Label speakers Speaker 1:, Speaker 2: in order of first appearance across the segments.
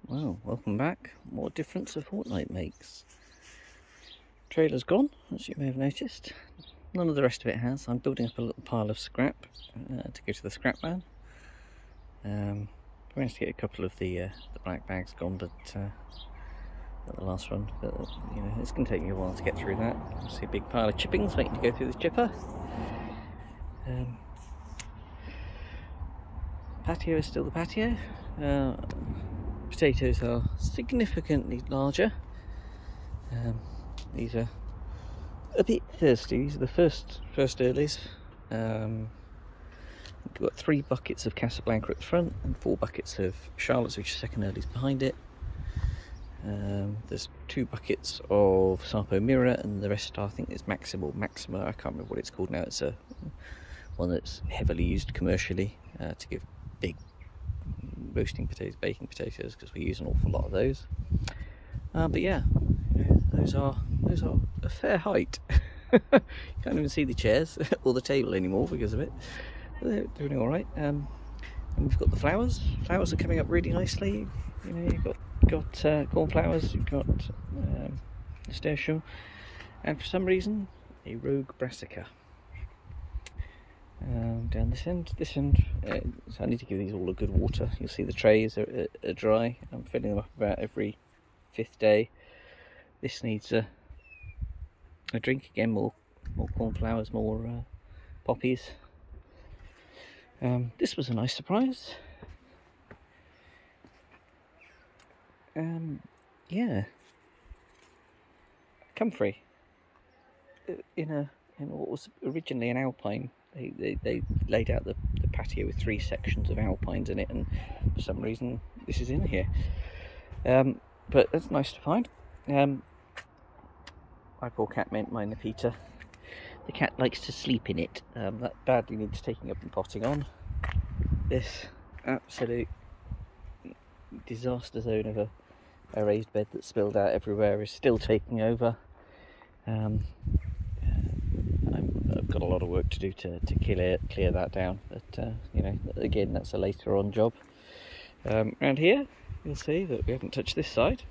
Speaker 1: Well, welcome back. What difference a fortnight makes. Trailer's gone, as you may have noticed. None of the rest of it has. I'm building up a little pile of scrap to go to the scrap man. I managed to get a couple of the black bags gone, but not the last one. But you know, it's going to take me a while to get through that. I see a big pile of chippings waiting to go through the chipper. Patio is still the patio. Potatoes are significantly larger. These are a bit thirsty. These are the first earlies. We've got 3 buckets of Casablanca at the front and 4 buckets of Charlotte's, which are second earlies, behind it. There's 2 buckets of Sarpo Mirror, and the rest I think is Maxima. I can't remember what it's called now. It's one that's heavily used commercially to give big roasting potatoes, baking potatoes, because we use an awful lot of those. But yeah, those are a fair height. You can't even see the chairs or the table anymore because of it. They're doing all right. And we've got the flowers. Flowers are coming up really nicely. You know, you've got cornflowers, you've got nasturtium, and for some reason a rogue brassica. Down this end, so I need to give these all a good water. You'll see the trays are dry. I'm filling them up about every 5th day. This needs a drink again, more cornflowers, more poppies. This was a nice surprise. Yeah, comfrey in what was originally an alpine. They laid out the patio with 3 sections of alpines in it, and for some reason this is in here. But that's nice to find. My poor cat meant my Nepeta. The cat likes to sleep in it. That badly needs taking up and potting on. This absolute disaster zone of a raised bed that spilled out everywhere is still taking over. I've got a lot of work to do to clear that down, but you know, again, that's a later on job. Around here you'll see that we haven't touched this side,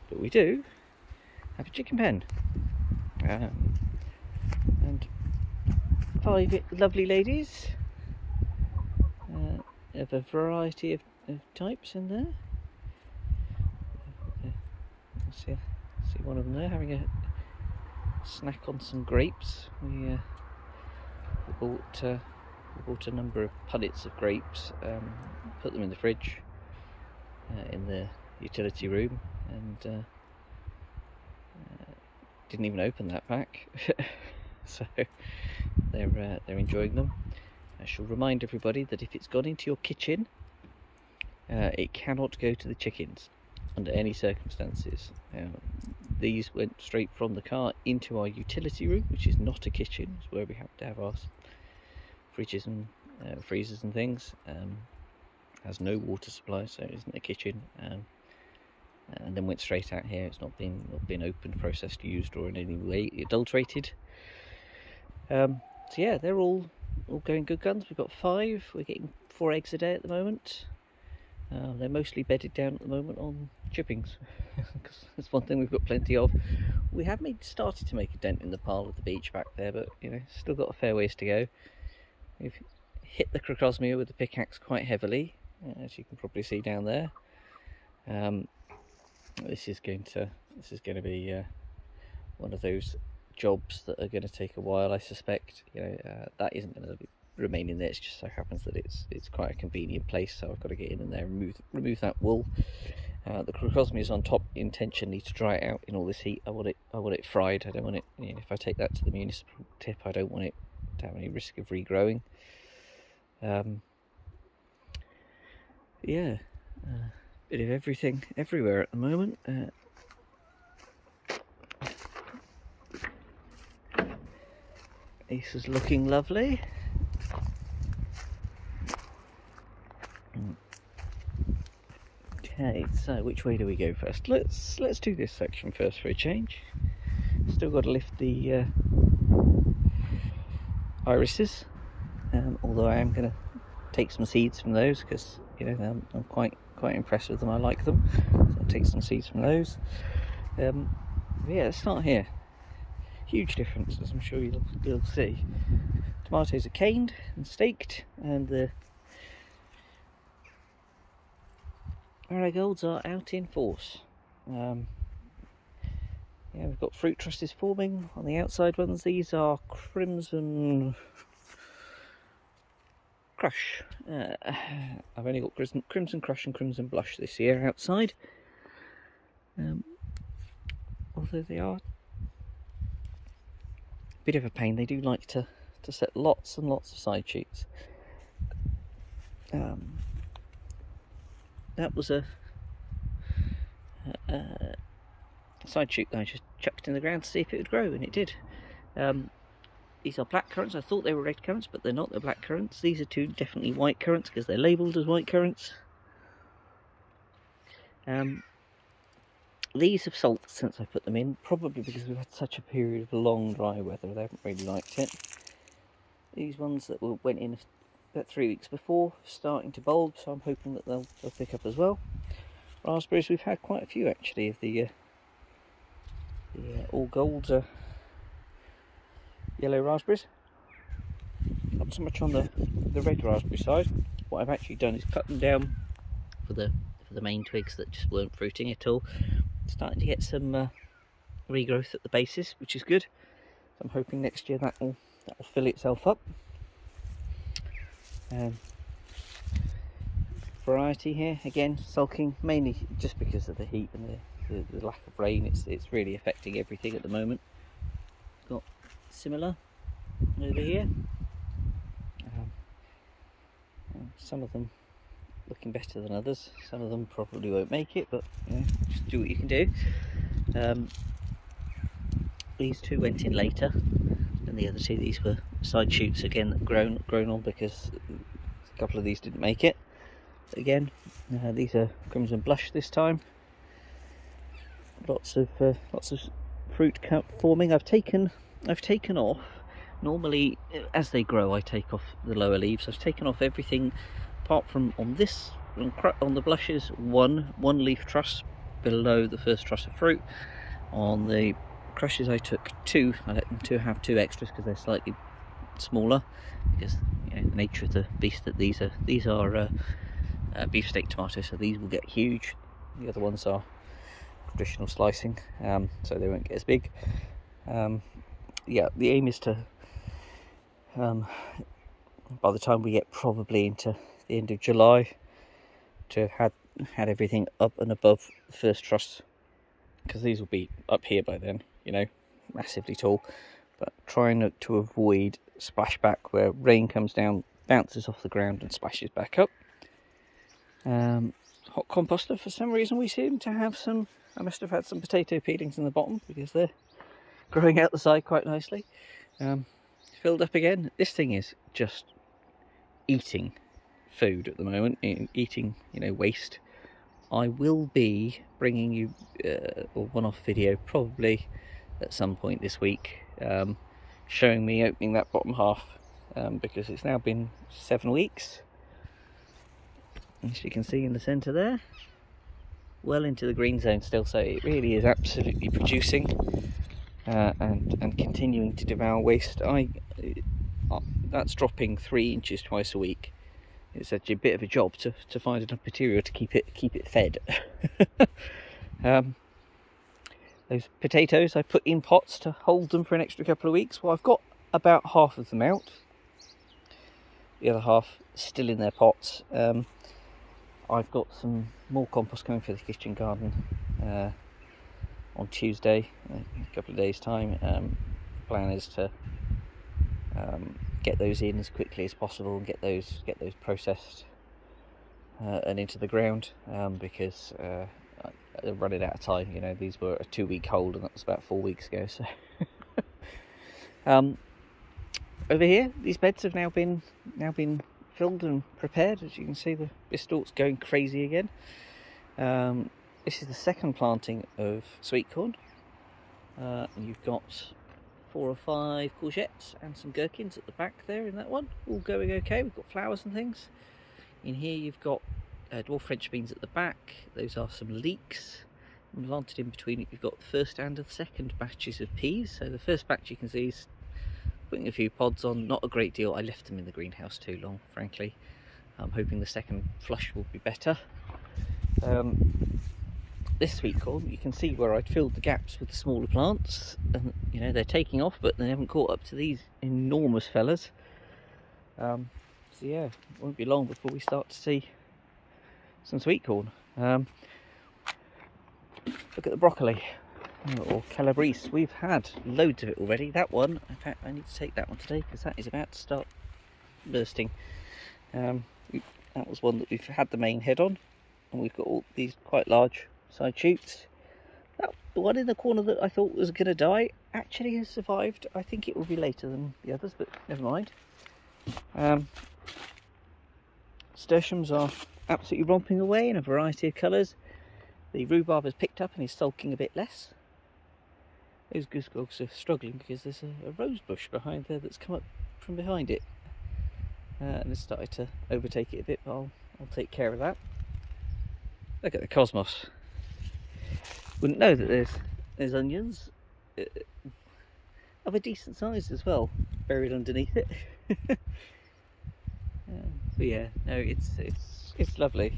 Speaker 1: but we do have a chicken pen, and 5 lovely ladies of a variety of types in there. See one of them there having a snack on some grapes. We bought a number of punnets of grapes, put them in the fridge in the utility room, and didn't even open that pack. So they're enjoying them. I shall remind everybody that if it's gone into your kitchen, it cannot go to the chickens under any circumstances. These went straight from the car into our utility room, which is not a kitchen. It's where we have to have our fridges and freezers and things. Has no water supply, so it isn't a kitchen. And then went straight out here. It's not been opened, processed, used, or in any way adulterated. So yeah, they're all going good guns. We've got 5. We're getting 4 eggs a day at the moment. They're mostly bedded down at the moment on chippings, because that's one thing we've got plenty of. We have started to make a dent in the pile of the beech back there, but you know, still got a fair ways to go. We've hit the crocosmia with the pickaxe quite heavily, as you can probably see down there. This is going to be one of those jobs that are going to take a while, I suspect. You know, that isn't going to remain in there. It just so happens that it's quite a convenient place, so I've got to get in there and remove that wool. The crocosmia is on top intentionally to dry it out in all this heat. I want it fried. I don't want it, you know, if I take that to the municipal tip, I don't want it to have any risk of regrowing. Yeah, bit of everything everywhere at the moment. This is looking lovely. Okay, so which way do we go first? Let's do this section first for a change. Still got to lift the irises, although I am going to take some seeds from those, because you know I'm quite quite impressed with them. I like them, so I'll take some seeds from those. Yeah, let's start here. Huge difference, as I'm sure you'll see. Tomatoes are caned and staked, and the marigolds are out in force. Yeah, we've got fruit trusses forming on the outside ones. These are Crimson Crush. I've only got Crimson Crush and Crimson Blush this year outside. Although they are a bit of a pain, they do like to set lots and lots of side shoots. That was a side shoot that I just chucked in the ground to see if it would grow, and it did. These are black currants. I thought they were red currants, but they're not. They're black currants. These are two definitely white currants because they're labelled as white currants. These have sulked since I put them in, probably because we've had such a period of long dry weather. They haven't really liked it. These ones that went in about 3 weeks before, starting to bulb, so I'm hoping that they'll pick up as well. Raspberries, we've had quite a few actually of the all gold yellow raspberries. Not so much on the red raspberry side. What I've actually done is cut them down for the main twigs that just weren't fruiting at all. Starting to get some regrowth at the bases, which is good. So I'm hoping next year that will fill itself up. Variety here again, sulking mainly just because of the heat and the lack of rain. It's really affecting everything at the moment. Got similar over here. Some of them looking better than others. Some of them probably won't make it, but you know, just do what you can do. These two went in later than the other two. These were side shoots again that grown on because a couple of these didn't make it. Again, these are Crimson Blush this time. Lots of fruit forming. I've taken off. Normally, as they grow, I take off the lower leaves. I've taken off everything apart from on the blushes, one leaf truss below the first truss of fruit. On the crushes, I took two. I let them have two extras because they're slightly smaller, because you know, the nature of the beast that these are beefsteak tomatoes, so these will get huge. The other ones are traditional slicing, so they won't get as big. Yeah, the aim is to by the time we get probably into the end of July, to have had everything up and above the first truss, because these will be up here by then, you know, massively tall. But trying to avoid splashback where rain comes down, bounces off the ground and splashes back up. Hot composter, for some reason we seem to have some. I must have had some potato peelings in the bottom because they're growing out the side quite nicely. Filled up again. This thing is just eating food at the moment, eating, you know, waste. I will be bringing you a one-off video probably at some point this week, showing me opening that bottom half, because it's now been 7 weeks, as you can see in the centre there, well into the green zone still, so it really is absolutely producing and continuing to devour waste. That's dropping 3 inches twice a week. It's actually a bit of a job to find enough material to keep it fed. Those potatoes I put in pots to hold them for an extra couple of weeks. Well, I've got about half of them out. The other half still in their pots. I've got some more compost coming for the kitchen garden on Tuesday, a couple of days time. Plan is to get those in as quickly as possible and get those processed and into the ground, because they're running out of time. You know, these were a 2-week hold, and that was about 4 weeks ago. So over here, these beds have now been filled and prepared. As you can see, the stalk's going crazy again. This is the second planting of sweet corn. You've got 4 or 5 courgettes and some gherkins at the back there in that one, all going okay. We've got flowers and things. In here you've got dwarf French beans at the back. Those are some leeks. And planted in between it, you've got the first and the second batches of peas. So the first batch you can see is putting a few pods on, not a great deal. I left them in the greenhouse too long, frankly. I'm hoping the second flush will be better. This sweet corn, you can see where I'd filled the gaps with the smaller plants, and you know, they're taking off, but they haven't caught up to these enormous fellas. So yeah, it won't be long before we start to see some sweet corn. Look at the broccoli, or calabrese. We've had loads of it already. That one, in fact, I need to take that one today because that is about to start bursting. That was one that we've had the main head on, and we've got all these quite large side shoots. The one in the corner that I thought was going to die actually has survived. I think it will be later than the others, but never mind. Nasturtiums are absolutely romping away in a variety of colours. The rhubarb has picked up and is sulking a bit less. Those goosegogs are struggling because there's a rose bush behind there that's come up from behind it. And it's started to overtake it a bit, but I'll take care of that. Look at the cosmos. Wouldn't know that there's onions of a decent size as well buried underneath it. But yeah, no, it's lovely.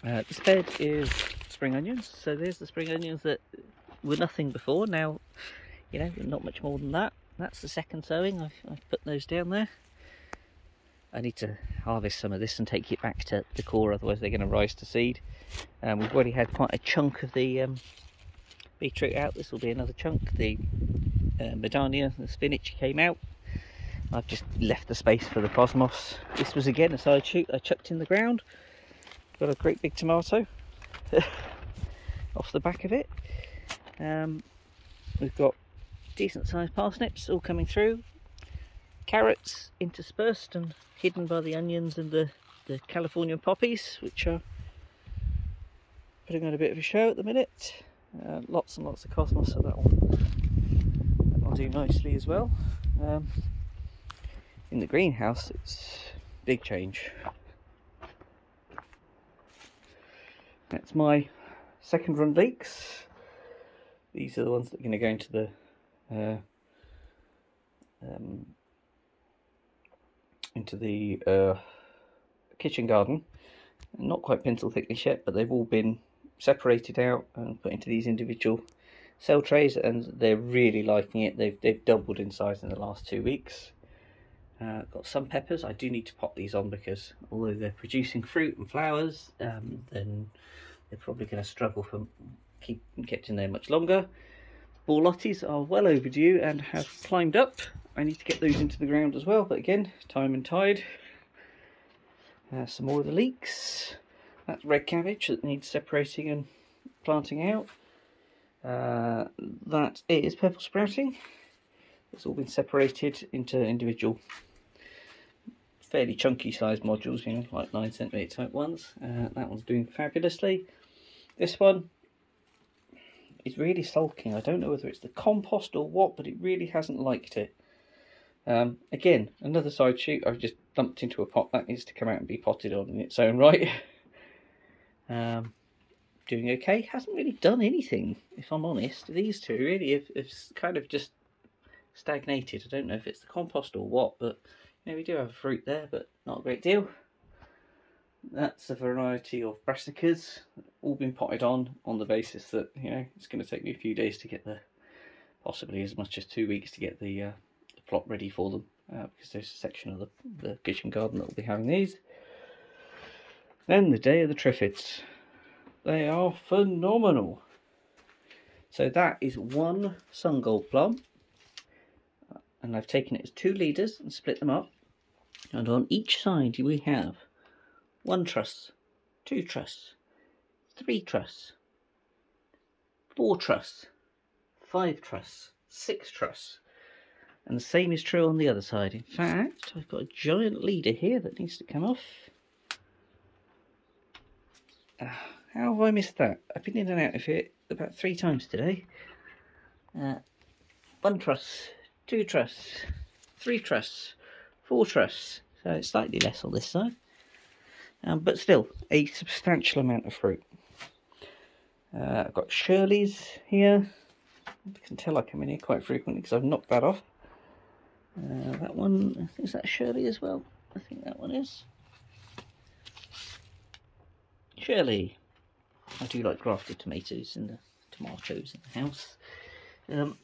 Speaker 1: This bed is spring onions, so there's the spring onions that were nothing before. Now, you know, not much more than that. That's the second sowing. I've put those down there. I need to harvest some of this and take it back to the core, otherwise they're going to rise to seed. We've already had quite a chunk of the beetroot out. This will be another chunk. The Medania, the spinach came out. I've just left the space for the cosmos. This was again a side shoot I chucked in the ground. Got a great big tomato off the back of it. We've got decent sized parsnips all coming through. Carrots interspersed and hidden by the onions and the Californian poppies, which are putting on a bit of a show at the minute. Lots and lots of cosmos, so that'll do nicely as well. In the greenhouse, it's big change. That's my second run leeks. These are the ones that are going to go into the kitchen garden. Not quite pencil thickness yet, but they've all been separated out and put into these individual cell trays, and they're really liking it. They've doubled in size in the last 2 weeks. Got some peppers. I do need to pop these on because although they're producing fruit and flowers, then they're probably going to struggle for kept in there much longer. Borlottis are well overdue and have climbed up. I need to get those into the ground as well, but again, time and tide. Some more of the leeks. That's red cabbage that needs separating and planting out. That is purple sprouting. It's all been separated into individual fairly chunky sized modules, you know, like 9cm type ones. That one's doing fabulously. This one is really sulking. I don't know whether it's the compost or what, but it really hasn't liked it. Again, another side shoot I've just dumped into a pot that needs to come out and be potted on in its own right. Doing okay. Hasn't really done anything, if I'm honest. These two really have kind of just stagnated. I don't know if it's the compost or what, but you know, we do have fruit there, but not a great deal. That's a variety of brassicas, all been potted on the basis that, you know, it's going to take me a few days to get possibly as much as 2 weeks to get the plot ready for them, because there's a section of the kitchen garden that will be having these. Then the day of the triffids. They are phenomenal. So that is one sun gold plum, and I've taken it as 2 leaders and split them up, and on each side we have 1 truss, 2 truss, 3 truss, 4 truss, 5 truss, 6 truss, and the same is true on the other side. In fact, I've got a giant leader here that needs to come off. How have I missed that? I've been in and out of it about 3 times today. 1 truss, 2 truss, 3 truss, 4 truss, so it's slightly less on this side. but still a substantial amount of fruit. I've got Shirley's here. You can tell I come in here quite frequently because I've knocked that off. That one, is that Shirley as well? I think that one is. Shirley. I do like grafted tomatoes in the tomatoes in the house.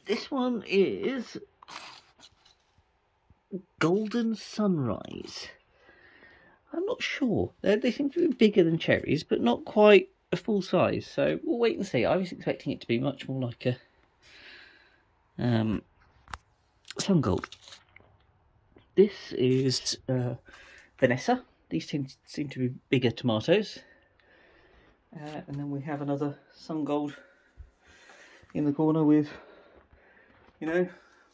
Speaker 1: This one is Golden Sunrise. I'm not sure. They seem to be bigger than cherries, but not quite a full size. So we'll wait and see. I was expecting it to be much more like a Sun Gold. This is Vanessa. These seem to be bigger tomatoes. And then we have another Sun Gold in the corner with, you know,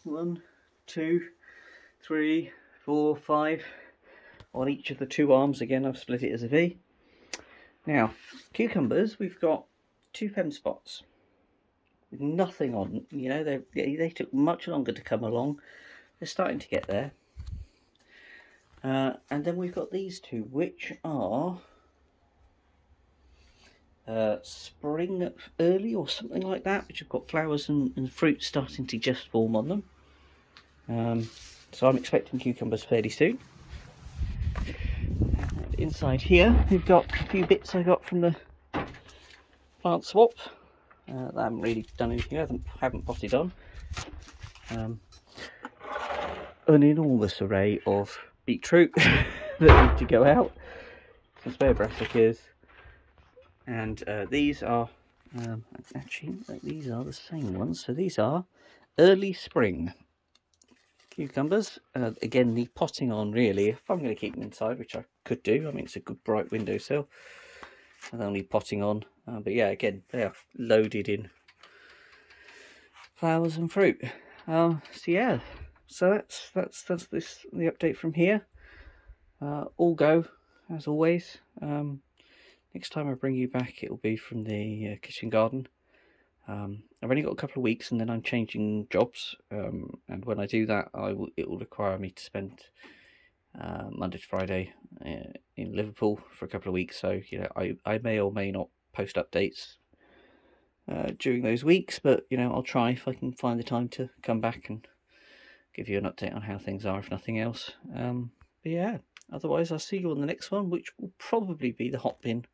Speaker 1: 1, 2, 3, 4, 5 on each of the 2 arms. Again, I've split it as a V. Now, cucumbers, we've got 2 fem spots with nothing on. You know, they took much longer to come along. They're starting to get there. And then we've got these 2, which are spring early or something like that, which have got flowers and fruit starting to just form on them. So I'm expecting cucumbers fairly soon. And inside here we've got a few bits I got from the plant swap that I haven't really done anything, haven't potted on. An enormous array of beetroot that need to go out, some spare brassicas, and these are actually these are the same ones. So these are early spring cucumbers. Again, need potting on really if I'm going to keep them inside, which I could do. I mean, it's a good bright windowsill, and they'll need potting on. But yeah, again, they are loaded in flowers and fruit. So yeah, so that's the update from here. All go as always. Next time I bring you back, it will be from the kitchen garden. I've only got a couple of weeks, and then I'm changing jobs. And when I do that, it will require me to spend Monday to Friday in Liverpool for a couple of weeks. So you know, I may or may not post updates during those weeks, but you know, I'll try if I can find the time to come back and give you an update on how things are, if nothing else. But yeah, otherwise I'll see you on the next one, which will probably be the hot bin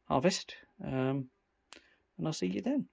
Speaker 1: harvest, and I'll see you then.